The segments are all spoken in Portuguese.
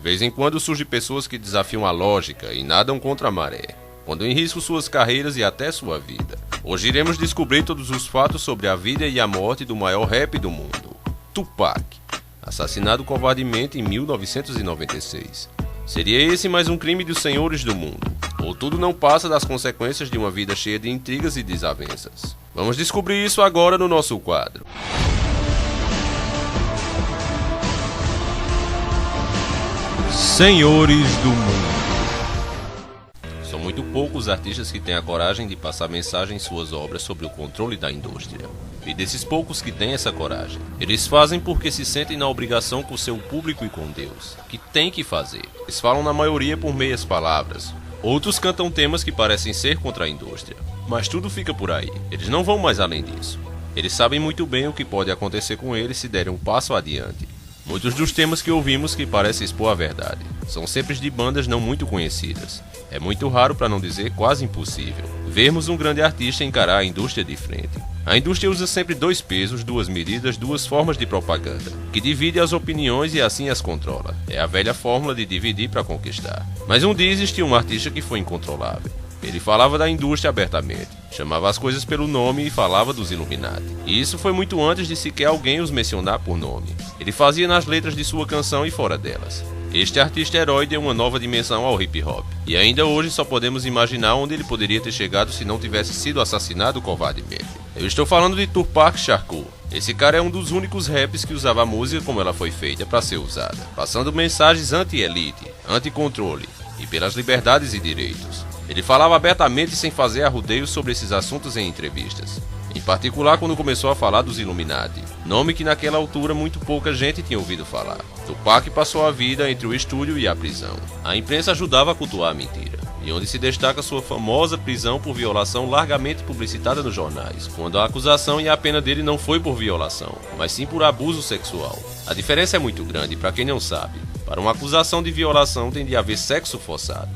vez em quando surgem pessoas que desafiam a lógica e nadam contra a maré, pondo em risco suas carreiras e até sua vida. Hoje iremos descobrir todos os fatos sobre a vida e a morte do maior rap do mundo, Tupac, assassinado covardemente em 1996. Seria esse mais um crime dos senhores do mundo? Ou tudo não passa das consequências de uma vida cheia de intrigas e desavenças? Vamos descobrir isso agora no nosso quadro. Senhores do mundo. São muito poucos os artistas que têm a coragem de passar mensagem em suas obras sobre o controle da indústria. E desses poucos que têm essa coragem, eles fazem porque se sentem na obrigação com seu público e com Deus, que tem que fazer. Eles falam na maioria por meias palavras. Outros cantam temas que parecem ser contra a indústria. Mas tudo fica por aí. Eles não vão mais além disso. Eles sabem muito bem o que pode acontecer com eles se derem um passo adiante. Muitos dos temas que ouvimos que parecem expor a verdade são sempre de bandas não muito conhecidas. É muito raro, para não dizer quase impossível, vermos um grande artista encarar a indústria de frente. A indústria usa sempre dois pesos, duas medidas, duas formas de propaganda, que divide as opiniões e assim as controla. É a velha fórmula de dividir para conquistar. Mas um dia existiu um artista que foi incontrolável. Ele falava da indústria abertamente, chamava as coisas pelo nome e falava dos Illuminati. E isso foi muito antes de sequer alguém os mencionar por nome. Ele fazia nas letras de sua canção e fora delas. Este artista herói deu uma nova dimensão ao hip hop. E ainda hoje só podemos imaginar onde ele poderia ter chegado se não tivesse sido assassinado covardemente. Eu estou falando de Tupac Shakur. Esse cara é um dos únicos raps que usava a música como ela foi feita para ser usada, passando mensagens anti-elite, anti-controle e pelas liberdades e direitos. Ele falava abertamente sem fazer arrudeios sobre esses assuntos em entrevistas. Em particular quando começou a falar dos Illuminati, nome que naquela altura muito pouca gente tinha ouvido falar. Tupac passou a vida entre o estúdio e a prisão. A imprensa ajudava a cultuar a mentira, e onde se destaca sua famosa prisão por violação largamente publicitada nos jornais, quando a acusação e a pena dele não foi por violação, mas sim por abuso sexual. A diferença é muito grande, para quem não sabe. Para uma acusação de violação tem de haver sexo forçado.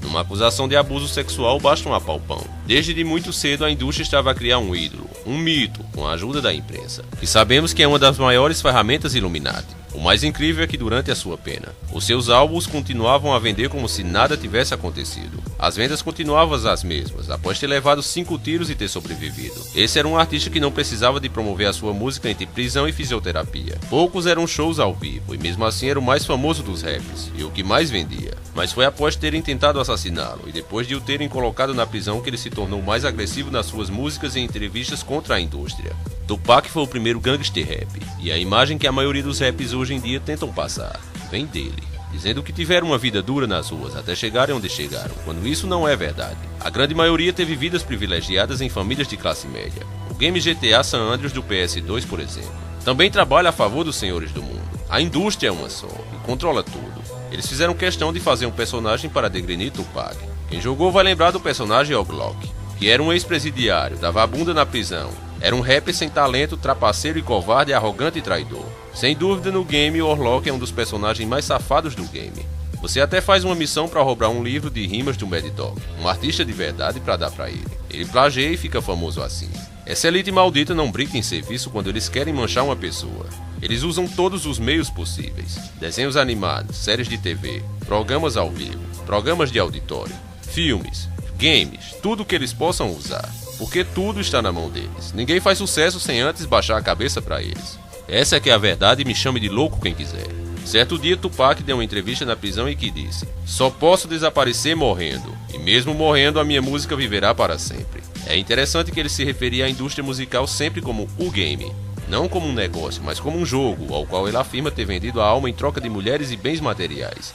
Numa acusação de abuso sexual basta um apalpão. Desde de muito cedo a indústria estava a criar um ídolo, um mito, com a ajuda da imprensa, que sabemos que é uma das maiores ferramentas Illuminati. O mais incrível é que durante a sua pena, os seus álbuns continuavam a vender como se nada tivesse acontecido. As vendas continuavam as mesmas, após ter levado 5 tiros e ter sobrevivido. Esse era um artista que não precisava de promover a sua música entre prisão e fisioterapia. Poucos eram shows ao vivo, e mesmo assim era o mais famoso dos raps, e o que mais vendia. Mas foi após terem tentado assassiná-lo, e depois de o terem colocado na prisão que ele se tornou mais agressivo nas suas músicas e entrevistas contra a indústria. Tupac foi o primeiro gangster rap, e a imagem que a maioria dos raps hoje em dia tentam passar vem dele, dizendo que tiveram uma vida dura nas ruas até chegarem onde chegaram, quando isso não é verdade. A grande maioria teve vidas privilegiadas em famílias de classe média. O game GTA San Andreas do PS2, por exemplo, também trabalha a favor dos senhores do mundo. A indústria é uma só, e controla tudo. Eles fizeram questão de fazer um personagem para degrenir Tupac. Quem jogou vai lembrar do personagem Oglock, que era um ex-presidiário, dava a bunda na prisão. Era um rapper sem talento, trapaceiro e covarde, arrogante e traidor. Sem dúvida, no game, o Orlock é um dos personagens mais safados do game. Você até faz uma missão para roubar um livro de rimas do Mad Dog, um artista de verdade, para dar para ele. Ele plageia e fica famoso assim. Essa elite maldita não brinca em serviço quando eles querem manchar uma pessoa. Eles usam todos os meios possíveis. Desenhos animados, séries de TV, programas ao vivo, programas de auditório, filmes, games, tudo que eles possam usar. Porque tudo está na mão deles. Ninguém faz sucesso sem antes baixar a cabeça para eles. Essa é que é a verdade e me chame de louco quem quiser. Certo dia Tupac deu uma entrevista na prisão e que disse: "Só posso desaparecer morrendo, e mesmo morrendo a minha música viverá para sempre." É interessante que ele se referia à indústria musical sempre como o game, não como um negócio, mas como um jogo, ao qual ele afirma ter vendido a alma em troca de mulheres e bens materiais.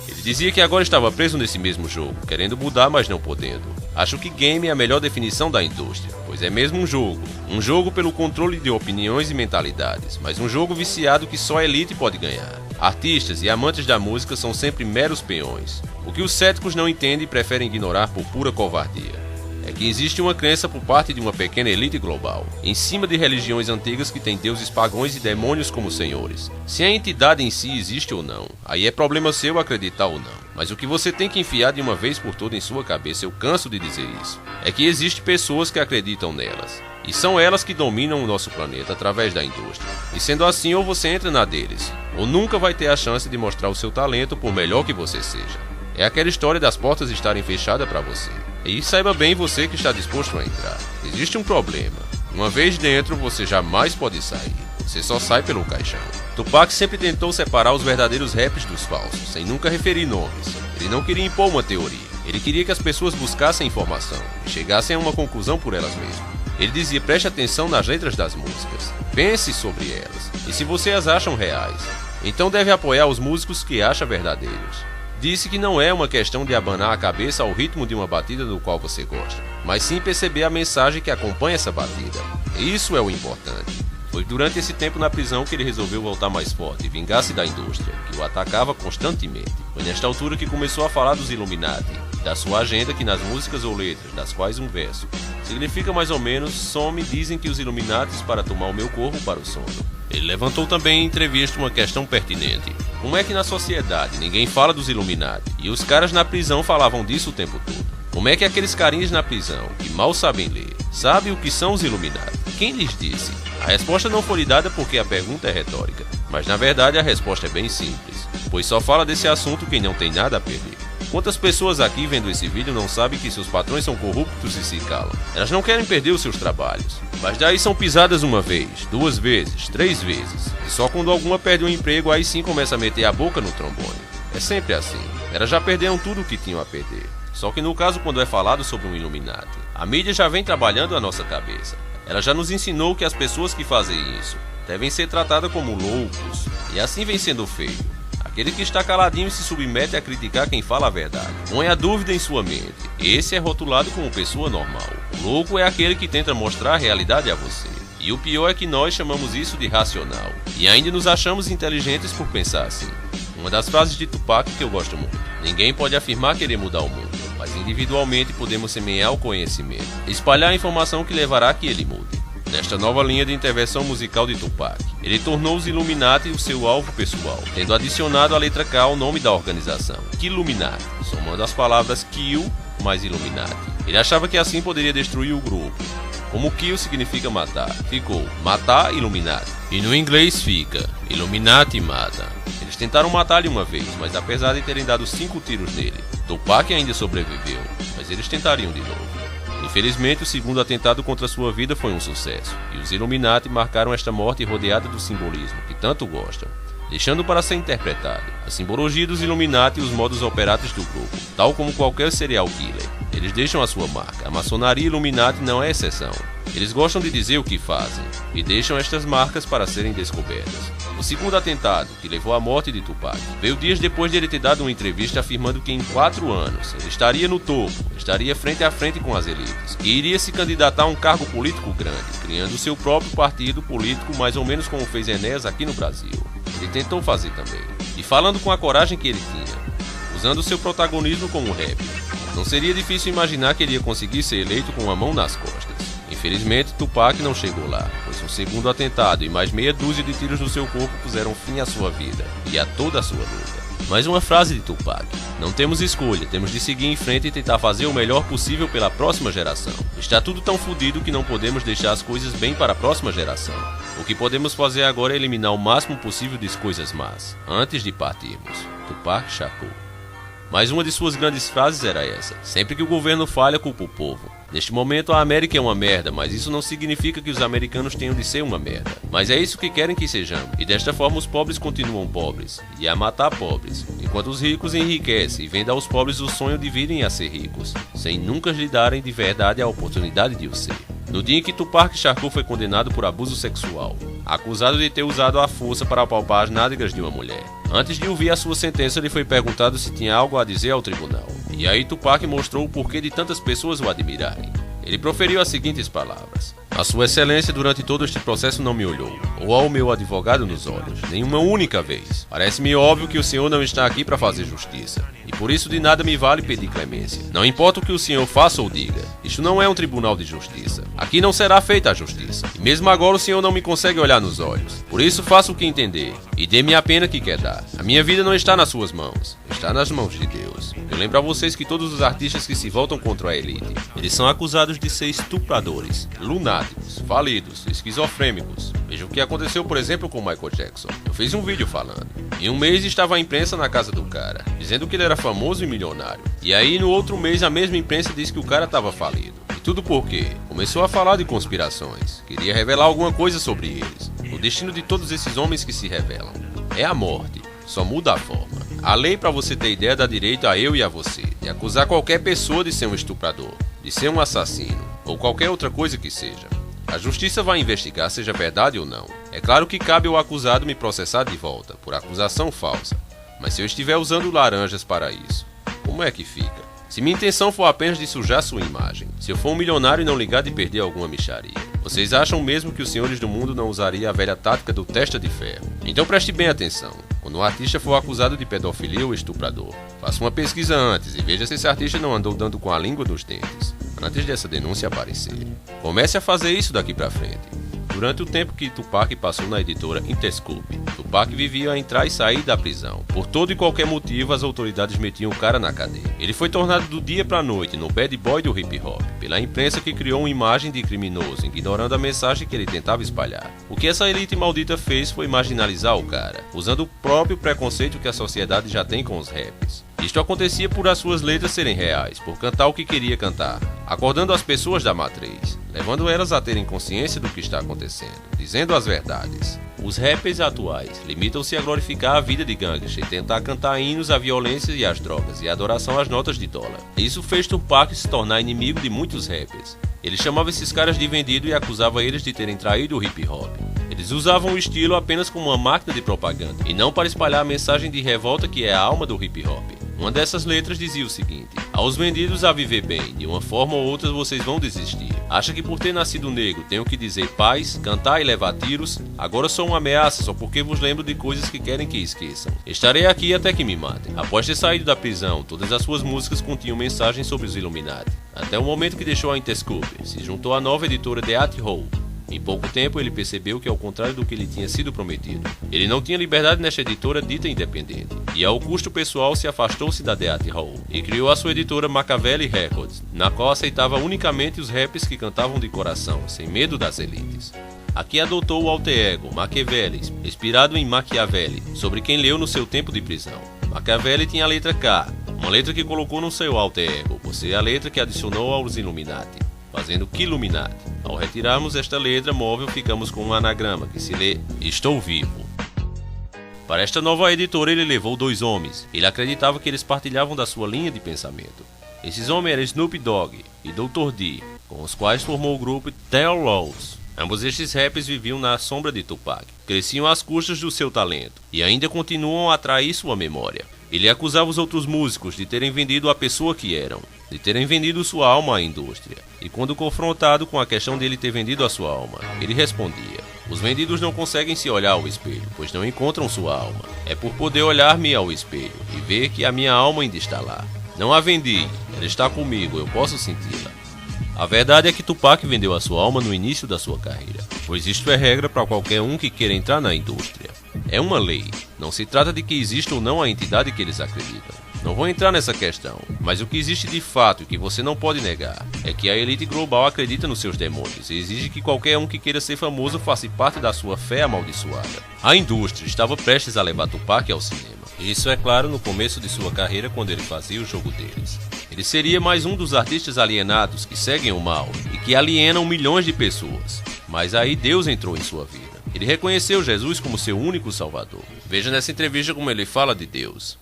Ele dizia que agora estava preso nesse mesmo jogo, querendo mudar, mas não podendo. Acho que game é a melhor definição da indústria, pois é mesmo um jogo pelo controle de opiniões e mentalidades, mas um jogo viciado que só a elite pode ganhar. Artistas e amantes da música são sempre meros peões, o que os céticos não entendem e preferem ignorar por pura covardia. É que existe uma crença por parte de uma pequena elite global, em cima de religiões antigas que têm deuses pagãos e demônios como senhores. Se a entidade em si existe ou não, aí é problema seu acreditar ou não. Mas o que você tem que enfiar de uma vez por todas em sua cabeça, eu canso de dizer isso, é que existem pessoas que acreditam nelas. E são elas que dominam o nosso planeta através da indústria. E sendo assim, ou você entra na deles, ou nunca vai ter a chance de mostrar o seu talento por melhor que você seja. É aquela história das portas estarem fechadas para você. E saiba bem você que está disposto a entrar. Existe um problema. Uma vez dentro, você jamais pode sair. Você só sai pelo caixão. Tupac sempre tentou separar os verdadeiros raps dos falsos, sem nunca referir nomes. Ele não queria impor uma teoria. Ele queria que as pessoas buscassem informação e chegassem a uma conclusão por elas mesmas. Ele dizia: preste atenção nas letras das músicas. Pense sobre elas. E se você as acham reais, então deve apoiar os músicos que acha verdadeiros. Disse que não é uma questão de abanar a cabeça ao ritmo de uma batida do qual você gosta, mas sim perceber a mensagem que acompanha essa batida. Isso é o importante. Foi durante esse tempo na prisão que ele resolveu voltar mais forte e vingar-se da indústria, que o atacava constantemente. Foi nesta altura que começou a falar dos Illuminati, da sua agenda que nas músicas ou letras, das quais um verso significa mais ou menos: só me dizem que os Illuminatis para tomar o meu corpo para o sono. Ele levantou também em entrevista uma questão pertinente. Como é que na sociedade ninguém fala dos Illuminati e os caras na prisão falavam disso o tempo todo? Como é que aqueles carinhas na prisão, que mal sabem ler, sabem o que são os Illuminati? Quem lhes disse? A resposta não foi lhe dada porque a pergunta é retórica, mas na verdade a resposta é bem simples, pois só fala desse assunto quem não tem nada a perder. Quantas pessoas aqui vendo esse vídeo não sabem que seus patrões são corruptos e se calam? Elas não querem perder os seus trabalhos, mas daí são pisadas uma vez, 2 vezes, 3 vezes, e só quando alguma perde um emprego aí sim começa a meter a boca no trombone. É sempre assim, elas já perderam tudo o que tinham a perder. Só que no caso, quando é falado sobre um Illuminati, a mídia já vem trabalhando a nossa cabeça. Ela já nos ensinou que as pessoas que fazem isso devem ser tratadas como loucos, e assim vem sendo feio. Aquele que está caladinho e se submete a criticar quem fala a verdade. Põe a dúvida em sua mente. Esse é rotulado como pessoa normal. O louco é aquele que tenta mostrar a realidade a você. E o pior é que nós chamamos isso de racional. E ainda nos achamos inteligentes por pensar assim. Uma das frases de Tupac que eu gosto muito: ninguém pode afirmar querer mudar o mundo, mas individualmente podemos semear o conhecimento, espalhar a informação que levará a que ele mude. Nesta nova linha de intervenção musical de Tupac, ele tornou os Illuminati o seu alvo pessoal, tendo adicionado a letra K ao nome da organização, Killuminati, somando as palavras Kill mais Illuminati. Ele achava que assim poderia destruir o grupo. Como Kill significa matar, ficou matar Illuminati. E no inglês fica Illuminati mata. Eles tentaram matar-lhe uma vez, mas apesar de terem dado 5 tiros nele, Tupac ainda sobreviveu, mas eles tentariam de novo. Infelizmente, o segundo atentado contra sua vida foi um sucesso, e os Illuminati marcaram esta morte rodeada do simbolismo que tanto gostam, deixando para ser interpretado a simbologia dos Illuminati e os modos operatos do grupo, tal como qualquer serial killer. Eles deixam a sua marca. A maçonaria Illuminati não é exceção. Eles gostam de dizer o que fazem e deixam estas marcas para serem descobertas. O segundo atentado, que levou à morte de Tupac, veio dias depois de ele ter dado uma entrevista afirmando que em 4 anos ele estaria no topo, estaria frente a frente com as elites e iria se candidatar a um cargo político grande, criando seu próprio partido político, mais ou menos como fez Enéas aqui no Brasil. Ele tentou fazer também, e falando com a coragem que ele tinha, usando seu protagonismo como rap. Não seria difícil imaginar que ele ia conseguir ser eleito com uma mão nas costas. Infelizmente, Tupac não chegou lá, pois um segundo atentado e mais meia dúzia de tiros no seu corpo puseram fim à sua vida e a toda a sua luta. Mais uma frase de Tupac: não temos escolha, temos de seguir em frente e tentar fazer o melhor possível pela próxima geração. Está tudo tão fodido que não podemos deixar as coisas bem para a próxima geração. O que podemos fazer agora é eliminar o máximo possível de coisas más, antes de partirmos. Tupac Shakur. Mas uma de suas grandes frases era essa: sempre que o governo falha, culpa o povo. Neste momento a América é uma merda, mas isso não significa que os americanos tenham de ser uma merda. Mas é isso que querem que sejamos, e desta forma os pobres continuam pobres, e a matar pobres, enquanto os ricos enriquecem e vendem aos pobres o sonho de virem a ser ricos, sem nunca lhe darem de verdade a oportunidade de o ser. No dia em que Tupac Shakur foi condenado por abuso sexual, acusado de ter usado a força para apalpar as nádegas de uma mulher, antes de ouvir a sua sentença, ele foi perguntado se tinha algo a dizer ao tribunal. E aí Tupac mostrou o porquê de tantas pessoas o admirarem. Ele proferiu as seguintes palavras: a sua excelência durante todo este processo não me olhou, ou ao meu advogado nos olhos, nenhuma única vez. Parece-me óbvio que o senhor não está aqui para fazer justiça, e por isso de nada me vale pedir clemência. Não importa o que o senhor faça ou diga, isto não é um tribunal de justiça. Aqui não será feita a justiça, e mesmo agora o senhor não me consegue olhar nos olhos. Por isso faça o que entender, e dê-me a pena que quer dar. A minha vida não está nas suas mãos, está nas mãos de Deus. Eu lembro a vocês que todos os artistas que se voltam contra a elite, eles são acusados de ser estupradores, lunáticos, falidos, esquizofrênicos, Veja o que aconteceu, por exemplo, com Michael Jackson. Eu fiz um vídeo falando. Em um mês estava a imprensa na casa do cara, dizendo que ele era famoso e milionário. E aí no outro mês a mesma imprensa disse que o cara estava falido. E tudo por quê? Começou a falar de conspirações. Queria revelar alguma coisa sobre eles. O destino de todos esses homens que se revelam é a morte. Só muda a forma. A lei, para você ter ideia, dá direito a eu e a você de acusar qualquer pessoa de ser um estuprador, de ser um assassino ou qualquer outra coisa que seja. A justiça vai investigar seja verdade ou não. É claro que cabe ao acusado me processar de volta por acusação falsa, mas se eu estiver usando laranjas para isso, como é que fica? Se minha intenção for apenas de sujar sua imagem, se eu for um milionário e não ligar de perder alguma mixaria, vocês acham mesmo que os senhores do mundo não usariam a velha tática do testa de ferro? Então preste bem atenção. Quando um artista for acusado de pedofilia ou estuprador, faça uma pesquisa antes e veja se esse artista não andou dando com a língua nos dentes antes dessa denúncia aparecer. Comece a fazer isso daqui pra frente. Durante o tempo que Tupac passou na editora Interscope, Tupac vivia a entrar e sair da prisão. Por todo e qualquer motivo, as autoridades metiam o cara na cadeia. Ele foi tornado do dia pra noite no bad boy do hip hop, pela imprensa que criou uma imagem de criminoso, ignorando a mensagem que ele tentava espalhar. O que essa elite maldita fez foi marginalizar o cara, usando o próprio preconceito que a sociedade já tem com os raps. Isto acontecia por as suas letras serem reais, por cantar o que queria cantar, acordando as pessoas da matriz, levando elas a terem consciência do que está acontecendo, dizendo as verdades. Os rappers atuais limitam-se a glorificar a vida de gangster e tentar cantar hinos à violência e às drogas e a adoração às notas de dólar. Isso fez Tupac se tornar inimigo de muitos rappers. Ele chamava esses caras de vendido e acusava eles de terem traído o hip hop. Eles usavam o estilo apenas como uma máquina de propaganda e não para espalhar a mensagem de revolta que é a alma do hip hop. Uma dessas letras dizia o seguinte: aos vendidos a viver bem, de uma forma ou outra vocês vão desistir. Acha que por ter nascido negro tenho que dizer paz, cantar e levar tiros? Agora sou uma ameaça só porque vos lembro de coisas que querem que esqueçam. Estarei aqui até que me matem. Após ter saído da prisão, todas as suas músicas continham mensagens sobre os Illuminati. Até o momento que deixou a Interscope, se juntou à nova editora The At-Hole. Em pouco tempo ele percebeu que ao contrário do que lhe tinha sido prometido, ele não tinha liberdade nesta editora dita independente, e ao custo pessoal se afastou-se da The At-Hole e criou a sua editora Machiavelli Records, na qual aceitava unicamente os raps que cantavam de coração, sem medo das elites. Aqui adotou o alter ego Machiavelli, inspirado em Machiavelli, sobre quem leu no seu tempo de prisão. Machiavelli tinha a letra K, uma letra que colocou no seu alter ego, por ser a letra que adicionou aos Illuminati, fazendo Killuminati. Ao retirarmos esta letra móvel, ficamos com um anagrama que se lê Estou Vivo. Para esta nova editora ele levou 2 homens. Ele acreditava que eles partilhavam da sua linha de pensamento. Esses homens eram Snoop Dogg e Dr. D, com os quais formou o grupo Tell Laws. Ambos estes rappers viviam na sombra de Tupac, cresciam às custas do seu talento e ainda continuam a atrair sua memória. Ele acusava os outros músicos de terem vendido a pessoa que eram, de terem vendido sua alma à indústria. E quando confrontado com a questão dele ter vendido a sua alma, ele respondia: os vendidos não conseguem se olhar ao espelho, pois não encontram sua alma. É por poder olhar-me ao espelho e ver que a minha alma ainda está lá. Não a vendi, ela está comigo, eu posso senti-la. A verdade é que Tupac vendeu a sua alma no início da sua carreira, pois isto é regra para qualquer um que queira entrar na indústria. É uma lei, não se trata de que exista ou não a entidade que eles acreditam. Não vou entrar nessa questão, mas o que existe de fato e que você não pode negar é que a elite global acredita nos seus demônios e exige que qualquer um que queira ser famoso faça parte da sua fé amaldiçoada. A indústria estava prestes a levar Tupac ao cinema. Isso é claro no começo de sua carreira, quando ele fazia o jogo deles. Ele seria mais um dos artistas alienados que seguem o mal e que alienam milhões de pessoas. Mas aí Deus entrou em sua vida. Ele reconheceu Jesus como seu único salvador. Veja nessa entrevista como ele fala de Deus.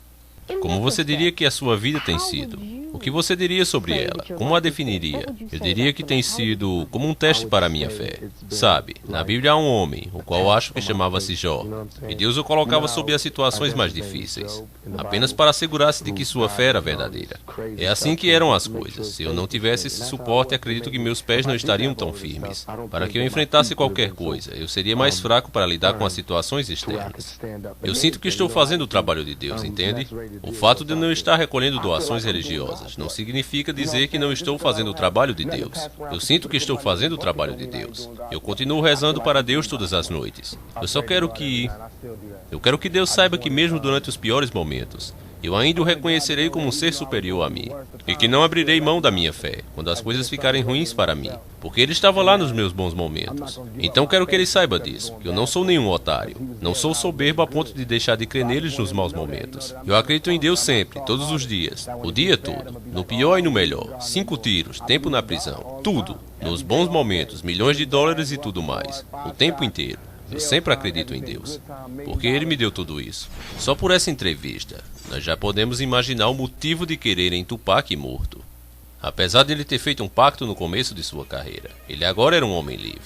Como você diria que a sua vida tem sido? O que você diria sobre ela? Como a definiria? Eu diria que tem sido como um teste para a minha fé. Sabe, na Bíblia há um homem, o qual acho que chamava-se Jó, e Deus o colocava sob as situações mais difíceis, apenas para assegurar-se de que sua fé era verdadeira. É assim que eram as coisas. Se eu não tivesse esse suporte, acredito que meus pés não estariam tão firmes. Para que eu enfrentasse qualquer coisa, eu seria mais fraco para lidar com as situações externas. Eu sinto que estou fazendo o trabalho de Deus, entende? O fato de eu não estar recolhendo doações religiosas não significa dizer que não estou fazendo o trabalho de Deus. Eu sinto que estou fazendo o trabalho de Deus. Eu continuo rezando para Deus todas as noites. Eu quero que Deus saiba que mesmo durante os piores momentos, eu ainda o reconhecerei como um ser superior a mim, e que não abrirei mão da minha fé quando as coisas ficarem ruins para mim, porque ele estava lá nos meus bons momentos. Então quero que ele saiba disso, que eu não sou nenhum otário, não sou soberbo a ponto de deixar de crer neles nos maus momentos. Eu acredito em Deus sempre, todos os dias, o dia todo, no pior e no melhor, 5 tiros, tempo na prisão, tudo, nos bons momentos, milhões de dólares e tudo mais, o tempo inteiro. Eu sempre acredito em Deus, porque Ele me deu tudo isso. Só por essa entrevista, nós já podemos imaginar o motivo de quererem Tupac morto. Apesar de ele ter feito um pacto no começo de sua carreira, ele agora era um homem livre.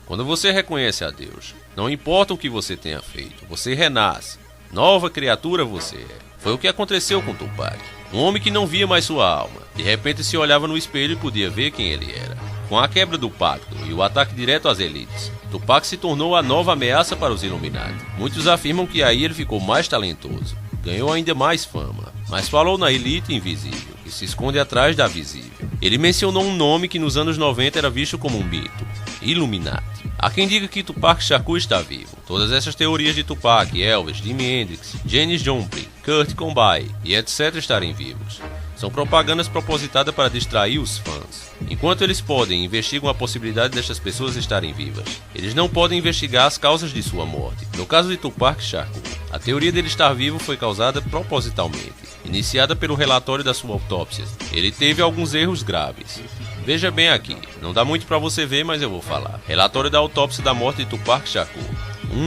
Quando você reconhece a Deus, não importa o que você tenha feito, você renasce. Nova criatura você é. Foi o que aconteceu com Tupac. Um homem que não via mais sua alma, de repente se olhava no espelho e podia ver quem ele era. Com a quebra do pacto e o ataque direto às elites, Tupac se tornou a nova ameaça para os Illuminati. Muitos afirmam que aí ele ficou mais talentoso, ganhou ainda mais fama, mas falou na elite invisível, que se esconde atrás da visível. Ele mencionou um nome que nos anos 90 era visto como um mito: Illuminati. Há quem diga que Tupac Shakur está vivo. Todas essas teorias de Tupac, Elvis, Jimi Hendrix, Janis Joplin, Kurt Cobain e etc. estarem vivos são propagandas propositadas para distrair os fãs. Enquanto eles podem e investigam a possibilidade destas pessoas estarem vivas, eles não podem investigar as causas de sua morte. No caso de Tupac Shakur, a teoria dele estar vivo foi causada propositalmente, iniciada pelo relatório da sua autópsia. Ele teve alguns erros graves. Veja bem aqui, não dá muito para você ver, mas eu vou falar. Relatório da autópsia da morte de Tupac Shakur.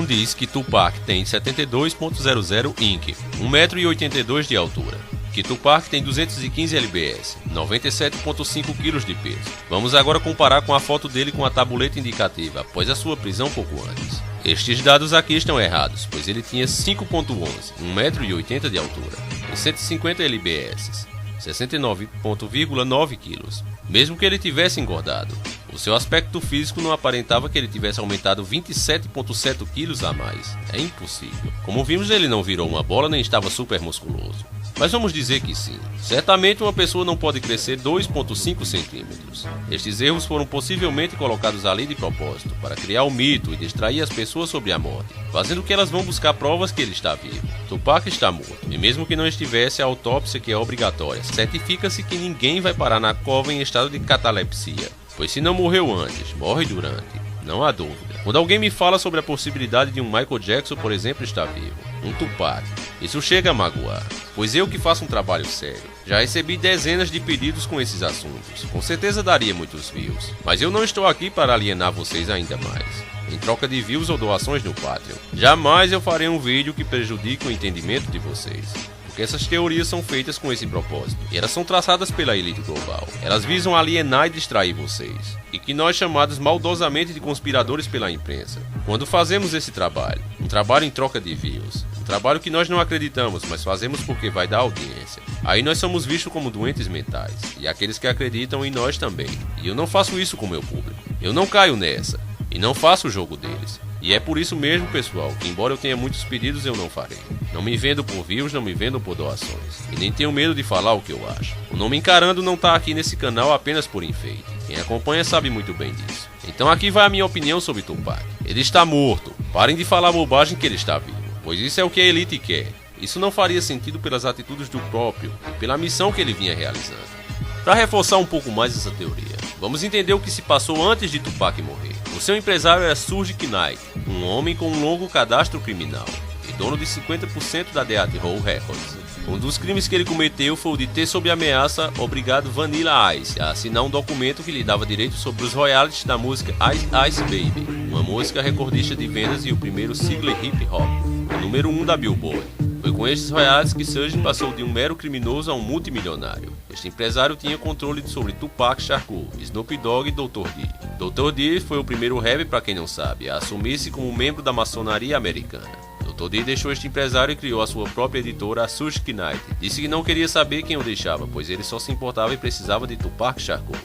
Diz que Tupac tem 72.00 Inc., 1,82 m de altura. Que Tupac tem 215 lbs, 97,5 kg de peso. Vamos agora comparar com a foto dele com a tabuleta indicativa após a sua prisão pouco antes. Estes dados aqui estão errados, pois ele tinha 5,11 m, 1,80 m de altura, e 150 lbs, 69,9 kg. Mesmo que ele tivesse engordado, o seu aspecto físico não aparentava que ele tivesse aumentado 27,7 kg a mais. É impossível. Como vimos, ele não virou uma bola nem estava super musculoso. Mas vamos dizer que sim. Certamente uma pessoa não pode crescer 2,5 centímetros. Estes erros foram possivelmente colocados ali de propósito, para criar o mito e distrair as pessoas sobre a morte, fazendo que elas vão buscar provas que ele está vivo. Tupac está morto, e mesmo que não estivesse, a autópsia, que é obrigatória, certifica-se que ninguém vai parar na cova em estado de catalepsia, pois se não morreu antes, morre durante. Não há dúvida. Quando alguém me fala sobre a possibilidade de um Michael Jackson, por exemplo, estar vivo, um Tupac, isso chega a magoar, pois eu que faço um trabalho sério, já recebi dezenas de pedidos com esses assuntos, com certeza daria muitos views, mas eu não estou aqui para alienar vocês ainda mais, em troca de views ou doações no Patreon. Jamais eu farei um vídeo que prejudique o entendimento de vocês. Essas teorias são feitas com esse propósito, e elas são traçadas pela elite global. Elas visam alienar e distrair vocês, e que nós chamados maldosamente de conspiradores pela imprensa. Quando fazemos esse trabalho, um trabalho em troca de views, um trabalho que nós não acreditamos, mas fazemos porque vai dar audiência, aí nós somos vistos como doentes mentais, e aqueles que acreditam em nós também. E eu não faço isso com o meu público. Eu não caio nessa, e não faço o jogo deles. E é por isso mesmo, pessoal, que embora eu tenha muitos pedidos, eu não farei. Não me vendo por views, não me vendo por doações. E nem tenho medo de falar o que eu acho. O Nome Encarando não tá aqui nesse canal apenas por enfeite. Quem acompanha sabe muito bem disso. Então aqui vai a minha opinião sobre Tupac. Ele está morto. Parem de falar bobagem que ele está vivo, pois isso é o que a elite quer. Isso não faria sentido pelas atitudes do próprio e pela missão que ele vinha realizando. Para reforçar um pouco mais essa teoria, vamos entender o que se passou antes de Tupac morrer. O seu empresário era Suge Knight, um homem com um longo cadastro criminal e dono de 50% da Death Row Records. Um dos crimes que ele cometeu foi o de ter sob ameaça obrigado Vanilla Ice a assinar um documento que lhe dava direito sobre os royalties da música Ice Ice Baby, uma música recordista de vendas e o primeiro single hip hop, o número 1 da Billboard. Foi com estes royalties que Suge passou de um mero criminoso a um multimilionário. Este empresário tinha controle sobre Tupac Shakur, Snoop Dogg e Dr. Dre. Dr. Dre foi o primeiro rapper, para quem não sabe, a assumir-se como membro da maçonaria americana. Dr. Dre deixou este empresário e criou a sua própria editora, a Suge Knight. Disse que não queria saber quem o deixava, pois ele só se importava e precisava de Tupac Shakur.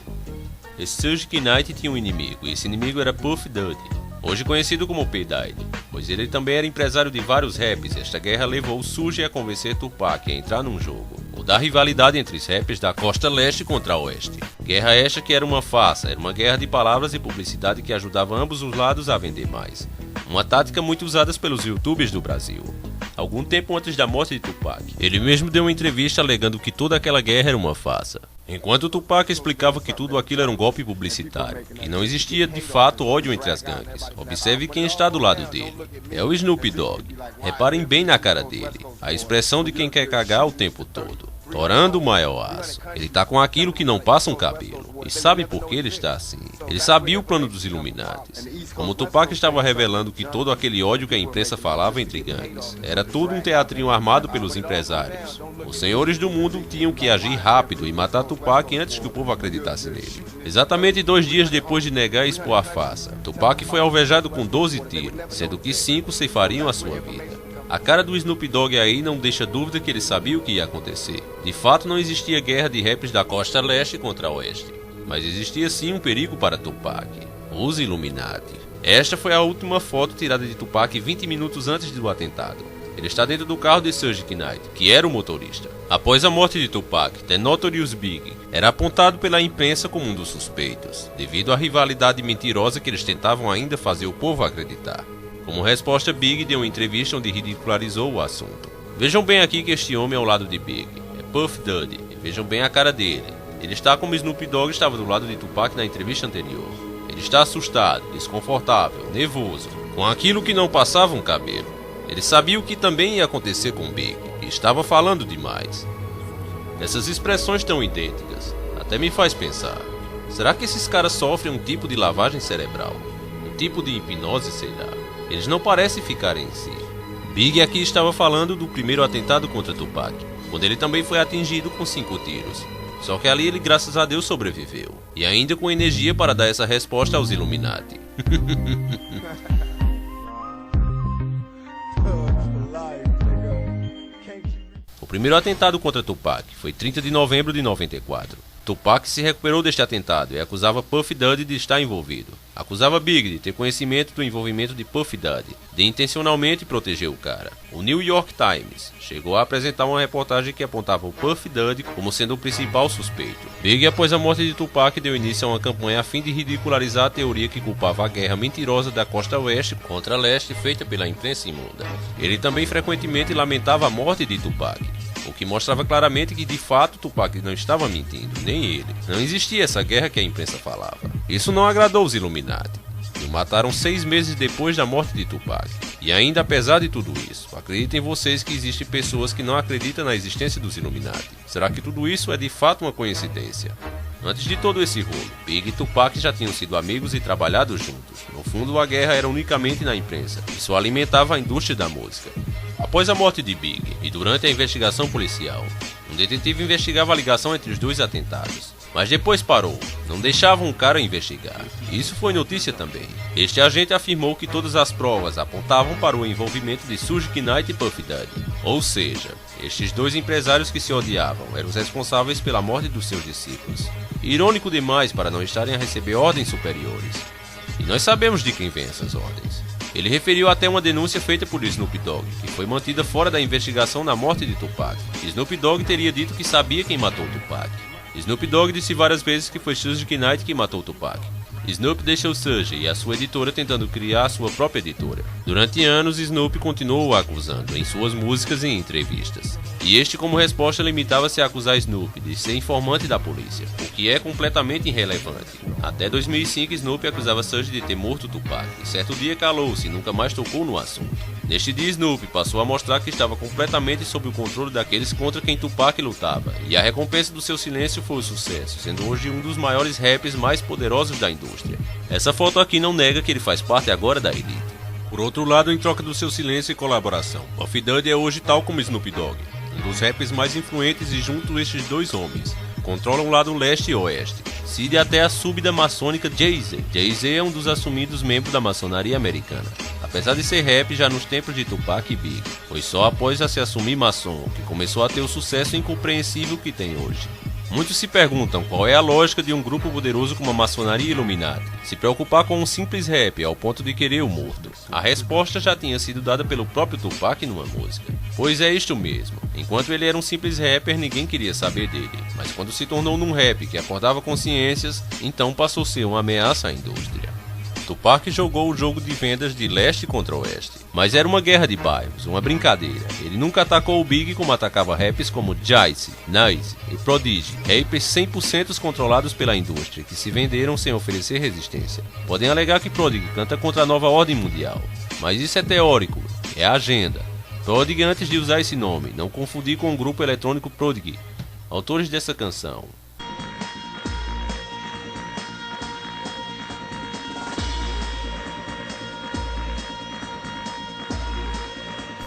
Esse Suge Knight tinha um inimigo, e esse inimigo era Puff Daddy, hoje conhecido como P. Diddy, pois ele também era empresário de vários raps. Esta guerra levou Suge a convencer Tupac a entrar num jogo, o da rivalidade entre os rappers da costa leste contra a oeste. Guerra esta que era uma farsa, era uma guerra de palavras e publicidade que ajudava ambos os lados a vender mais. Uma tática muito usada pelos youtubers do Brasil. algum tempo antes da morte de Tupac. Ele mesmo deu uma entrevista alegando que toda aquela guerra era uma farsa, enquanto Tupac explicava que tudo aquilo era um golpe publicitário, e não existia de fato ódio entre as gangues. Observe quem está do lado dele. É o Snoop Dogg. Reparem bem na cara dele, a expressão de quem quer cagar o tempo todo. Torando o maior aço. Ele tá com aquilo que não passa um cabelo. E sabe por que ele está assim? Ele sabia o plano dos Illuminatis. Como Tupac estava revelando que todo aquele ódio que a imprensa falava entre gangues era tudo um teatrinho armado pelos empresários. Os senhores do mundo tinham que agir rápido e matar Tupac antes que o povo acreditasse nele. Exatamente 2 dias depois de negar e expor a farsa, Tupac foi alvejado com 12 tiros, sendo que 5 ceifariam a sua vida. A cara do Snoop Dogg aí não deixa dúvida que ele sabia o que ia acontecer. De fato, não existia guerra de raps da costa leste contra a oeste, mas existia sim um perigo para Tupac: os Illuminati. Esta foi a última foto tirada de Tupac 20 minutos antes do atentado. Ele está dentro do carro de Suge Knight, que era o motorista. Após a morte de Tupac, The Notorious Big era apontado pela imprensa como um dos suspeitos, devido à rivalidade mentirosa que eles tentavam ainda fazer o povo acreditar. Como resposta, Big deu uma entrevista onde ridicularizou o assunto. Vejam bem aqui que este homem ao lado de Big é Puff Daddy, e vejam bem a cara dele. Ele está como Snoop Dogg estava do lado de Tupac na entrevista anterior. Ele está assustado, desconfortável, nervoso, com aquilo que não passava um cabelo. Ele sabia o que também ia acontecer com Big, e estava falando demais. Essas expressões tão idênticas até me faz pensar: será que esses caras sofrem um tipo de lavagem cerebral? Um tipo de hipnose, sei lá? Eles não parecem ficar em si. Big aqui estava falando do primeiro atentado contra Tupac, quando ele também foi atingido com 5 tiros. Só que ali ele, graças a Deus, sobreviveu. E ainda com energia para dar essa resposta aos Illuminati. O primeiro atentado contra Tupac foi 30 de novembro de 94. Tupac se recuperou deste atentado e acusava Puff Daddy de estar envolvido. Acusava Big de ter conhecimento do envolvimento de Puff Daddy, de intencionalmente proteger o cara. O New York Times chegou a apresentar uma reportagem que apontava o Puff Daddy como sendo o principal suspeito. Big, após a morte de Tupac, deu início a uma campanha a fim de ridicularizar a teoria que culpava a guerra mentirosa da costa oeste contra a leste feita pela imprensa imunda. Ele também frequentemente lamentava a morte de Tupac, o que mostrava claramente que de fato Tupac não estava mentindo, nem ele. Não existia essa guerra que a imprensa falava. Isso não agradou os Illuminati. O mataram 6 meses depois da morte de Tupac. E ainda apesar de tudo isso, acreditem vocês que existem pessoas que não acreditam na existência dos Illuminati. Será que tudo isso é de fato uma coincidência? Antes de todo esse rolo, Big e Tupac já tinham sido amigos e trabalhado juntos. No fundo, a guerra era unicamente na imprensa, e só alimentava a indústria da música. Após a morte de Big e durante a investigação policial, um detetive investigava a ligação entre os 2 atentados. Mas depois parou, não deixava um cara investigar. Isso foi notícia também. Este agente afirmou que todas as provas apontavam para o envolvimento de Suge Knight e Puff Daddy. Ou seja, estes 2 empresários que se odiavam eram os responsáveis pela morte dos seus discípulos. Irônico demais para não estarem a receber ordens superiores. E nós sabemos de quem vêm essas ordens. Ele referiu até uma denúncia feita por Snoop Dogg, que foi mantida fora da investigação na morte de Tupac. Snoop Dogg teria dito que sabia quem matou Tupac. Snoop Dogg disse várias vezes que foi Suge Knight que matou Tupac. Snoop deixou Suge e a sua editora tentando criar sua própria editora. Durante anos, Snoop continuou o acusando em suas músicas e em entrevistas. E este, como resposta, limitava-se a acusar Snoop de ser informante da polícia, o que é completamente irrelevante. Até 2005, Snoop acusava Suge de ter morto Tupac, e certo dia calou-se e nunca mais tocou no assunto. Neste dia, Snoop passou a mostrar que estava completamente sob o controle daqueles contra quem Tupac lutava, e a recompensa do seu silêncio foi o sucesso, sendo hoje um dos maiores rappers mais poderosos da indústria. Essa foto aqui não nega que ele faz parte agora da elite. Por outro lado, em troca do seu silêncio e colaboração, Puff Daddy é hoje tal como Snoop Dogg, um dos rappers mais influentes, e junto estes 2 homens controlam o lado leste e oeste. Cide até a súbita maçônica Jay-Z. Jay-Z é um dos assumidos membros da maçonaria americana. Apesar de ser rap já nos tempos de Tupac e Big, foi só após a se assumir maçom que começou a ter o sucesso incompreensível que tem hoje. Muitos se perguntam qual é a lógica de um grupo poderoso como a maçonaria Illuminati se preocupar com um simples rap ao ponto de querer o morto. A resposta já tinha sido dada pelo próprio Tupac numa música. Pois é isto mesmo, enquanto ele era um simples rapper ninguém queria saber dele, mas quando se tornou num rap que acordava consciências, então passou a ser uma ameaça à indústria. Tupac jogou o jogo de vendas de leste contra oeste, mas era uma guerra de bairros, uma brincadeira. Ele nunca atacou o Big como atacava rappers como Jay-Z, Nas e Prodigy, rappers 100% controlados pela indústria, que se venderam sem oferecer resistência. Podem alegar que Prodigy canta contra a nova ordem mundial, mas isso é teórico, é agenda. Prodigy, antes de usar esse nome, não confundir com o grupo eletrônico Prodigy, autores dessa canção.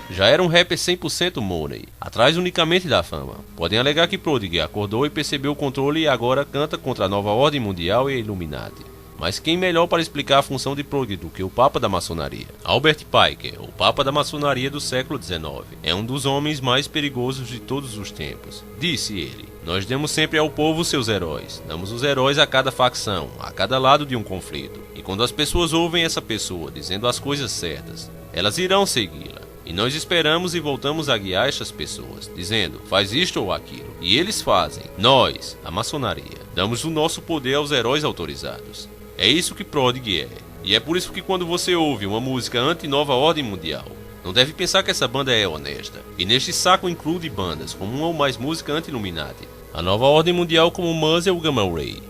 Já era um rapper 100% money, atrás unicamente da fama. Podem alegar que Prodigy acordou e percebeu o controle e agora canta contra a nova ordem mundial e Illuminati. Mas quem melhor para explicar a função de Prodigy do que o Papa da Maçonaria? Albert Piker, o Papa da Maçonaria do século XIX, é um dos homens mais perigosos de todos os tempos. Disse ele: "Nós demos sempre ao povo seus heróis, damos os heróis a cada facção, a cada lado de um conflito. E quando as pessoas ouvem essa pessoa dizendo as coisas certas, elas irão segui-la. E nós esperamos e voltamos a guiar estas pessoas, dizendo, faz isto ou aquilo. E eles fazem. Nós, a maçonaria, damos o nosso poder aos heróis autorizados. É isso que Prodigy é. E é por isso que quando você ouve uma música anti-nova ordem mundial, não deve pensar que essa banda é honesta. E neste saco inclui bandas como uma ou mais música anti-Illuminati. A nova ordem mundial como Muzzle e Gamma Ray.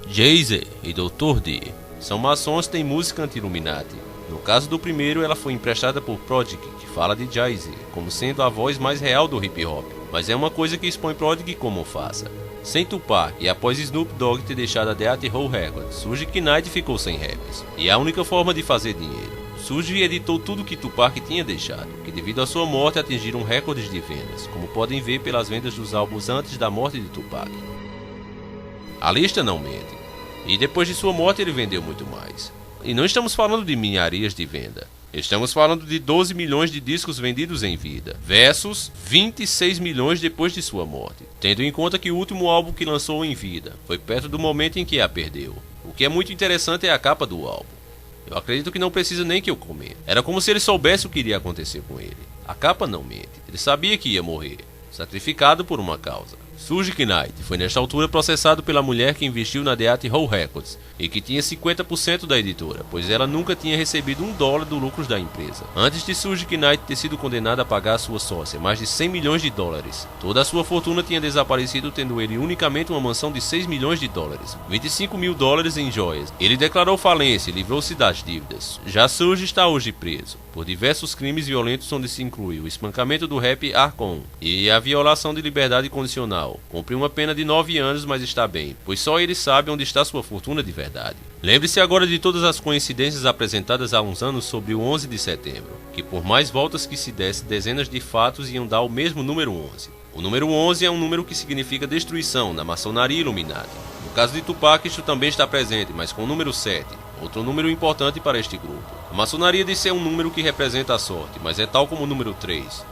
Jay-Z e Dr. D são maçons que têm música anti-Illuminati. No caso do primeiro, ela foi emprestada por Prodigy, que fala de Jay-Z como sendo a voz mais real do hip hop, mas é uma coisa que expõe Prodigy como farsa. Sem Tupac e após Snoop Dogg ter deixado a Death Row Records, Suge Knight ficou sem raps, e é a única forma de fazer dinheiro. Suge editou tudo que Tupac tinha deixado, que devido à sua morte atingiram recordes de vendas, como podem ver pelas vendas dos álbuns antes da morte de Tupac. A lista não mente, e depois de sua morte ele vendeu muito mais. E não estamos falando de milharias de venda. Estamos falando de 12 milhões de discos vendidos em vida, versus 26 milhões depois de sua morte, tendo em conta que o último álbum que lançou em vida foi perto do momento em que a perdeu. O que é muito interessante é a capa do álbum. Eu acredito que não precisa nem que eu comente. Era como se ele soubesse o que iria acontecer com ele. A capa não mente. Ele sabia que ia morrer, sacrificado por uma causa. Suge Knight foi nesta altura processado pela mulher que investiu na Death Row Records e que tinha 50% da editora, pois ela nunca tinha recebido $1 dos lucros da empresa. Antes de Suge Knight ter sido condenado a pagar a sua sócia mais de 100 milhões de dólares, toda a sua fortuna tinha desaparecido, tendo ele unicamente uma mansão de 6 milhões de dólares, 25 mil dólares em joias. Ele declarou falência e livrou-se das dívidas. Já Suge está hoje preso por diversos crimes violentos, onde se inclui o espancamento do rap Arcon e a violação de liberdade condicional. Cumpriu uma pena de 9 anos, mas está bem, pois só ele sabe onde está sua fortuna de verdade. Lembre-se agora de todas as coincidências apresentadas há uns anos sobre o 11 de setembro, que por mais voltas que se desse, dezenas de fatos iam dar o mesmo número 11. O número 11 é um número que significa destruição na maçonaria Illuminati. No caso de Tupac, isto também está presente, mas com o número 7. Outro número importante para este grupo. A maçonaria diz ser um número que representa a sorte, mas é tal como o número 3.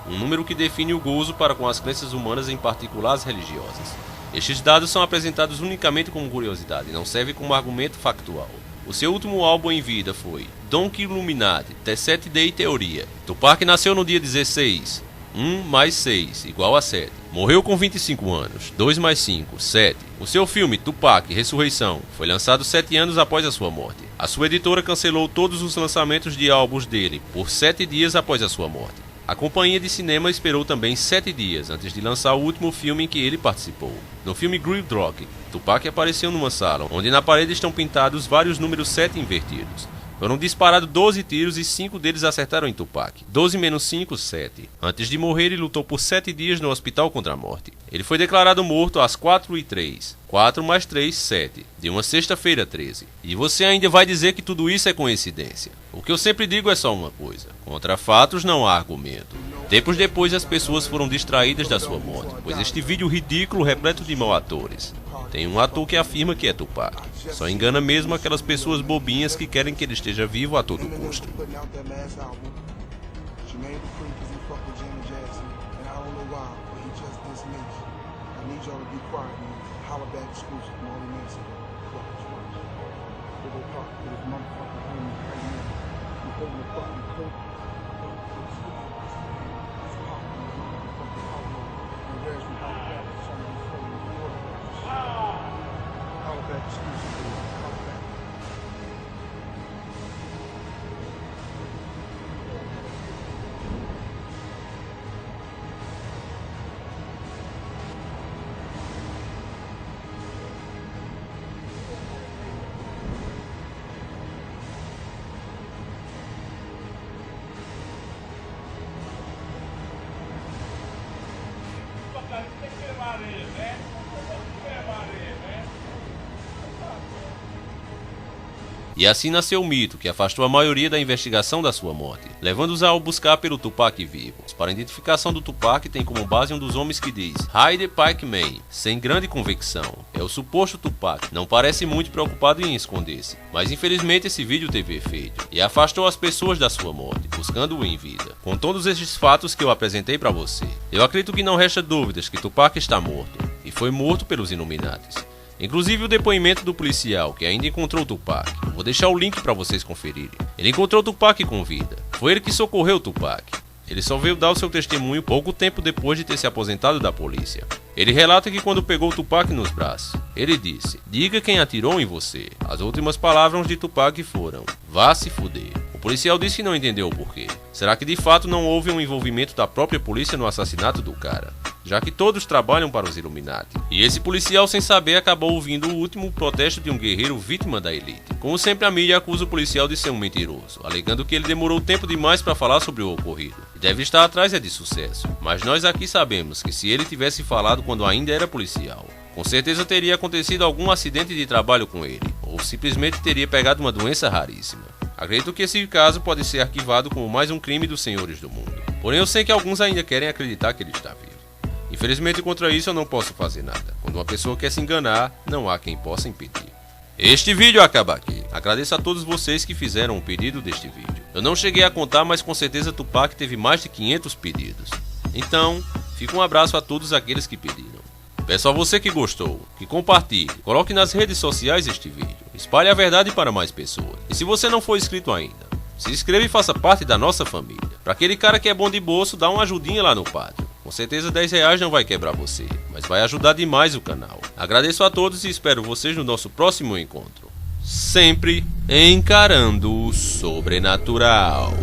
Um número que define o gozo para com as crenças humanas, em particular as religiosas. Estes dados são apresentados unicamente como curiosidade, não servem como argumento factual. O seu último álbum em vida foi Donkey Illuminati, The 7 Day Theoria. Tupac nasceu no dia 16. 1 mais 6 igual a 7. Morreu com 25 anos. 2 mais 5, 7. O seu filme, Tupac, Ressurreição, foi lançado 7 anos após a sua morte. A sua editora cancelou todos os lançamentos de álbuns dele por 7 dias após a sua morte. A companhia de cinema esperou também 7 dias antes de lançar o último filme em que ele participou. No filme Gridlock, Tupac apareceu numa sala, onde na parede estão pintados vários números 7 invertidos. Foram disparados 12 tiros e 5 deles acertaram em Tupac. 12 menos 5, 7. Antes de morrer, ele lutou por 7 dias no hospital contra a morte. Ele foi declarado morto às 4h03. 4 mais 3, 7. De uma sexta-feira 13. E você ainda vai dizer que tudo isso é coincidência. O que eu sempre digo é só uma coisa. Contra fatos não há argumento. Tempos depois, as pessoas foram distraídas da sua morte, pois este vídeo ridículo repleto de mau atores. Tem um ator que afirma que é Tupac. Só engana mesmo aquelas pessoas bobinhas que querem que ele esteja vivo a todo custo. E assim nasceu o mito que afastou a maioria da investigação da sua morte, levando-os ao buscar pelo Tupac vivo. Para a identificação do Tupac tem como base um dos homens que diz Hyde Pike Man, sem grande convicção. É o suposto Tupac, não parece muito preocupado em esconder-se, mas infelizmente esse vídeo teve efeito e afastou as pessoas da sua morte, buscando-o em vida. Com todos esses fatos que eu apresentei para você, eu acredito que não resta dúvidas que Tupac está morto, e foi morto pelos Illuminatis. Inclusive o depoimento do policial que ainda encontrou o Tupac. Vou deixar o link para vocês conferirem. Ele encontrou o Tupac com vida. Foi ele que socorreu o Tupac. Ele só veio dar o seu testemunho pouco tempo depois de ter se aposentado da polícia. Ele relata que quando pegou o Tupac nos braços, ele disse: "Diga quem atirou em você." As últimas palavras de Tupac foram: "Vá se fuder." O policial disse que não entendeu o porquê. Será que de fato não houve um envolvimento da própria polícia no assassinato do cara? Já que todos trabalham para os Illuminati. E esse policial, sem saber, acabou ouvindo o último protesto de um guerreiro vítima da elite. Como sempre, a mídia acusa o policial de ser um mentiroso, alegando que ele demorou tempo demais para falar sobre o ocorrido. E deve estar atrás de sucesso. Mas nós aqui sabemos que se ele tivesse falado quando ainda era policial, com certeza teria acontecido algum acidente de trabalho com ele, ou simplesmente teria pegado uma doença raríssima. Acredito que esse caso pode ser arquivado como mais um crime dos senhores do mundo. Porém, eu sei que alguns ainda querem acreditar que ele está vivo. Infelizmente, contra isso eu não posso fazer nada. Quando uma pessoa quer se enganar, não há quem possa impedir. Este vídeo acaba aqui. Agradeço a todos vocês que fizeram o pedido deste vídeo. Eu não cheguei a contar, mas com certeza Tupac teve mais de 500 pedidos. Então, fica um abraço a todos aqueles que pediram. Peço a você que gostou, que compartilhe, coloque nas redes sociais este vídeo. Espalhe a verdade para mais pessoas. E se você não for inscrito ainda, se inscreva e faça parte da nossa família. Para aquele cara que é bom de bolso, dá uma ajudinha lá no Patreon. Com certeza R$10 não vai quebrar você, mas vai ajudar demais o canal. Agradeço a todos e espero vocês no nosso próximo encontro. Sempre encarando o sobrenatural.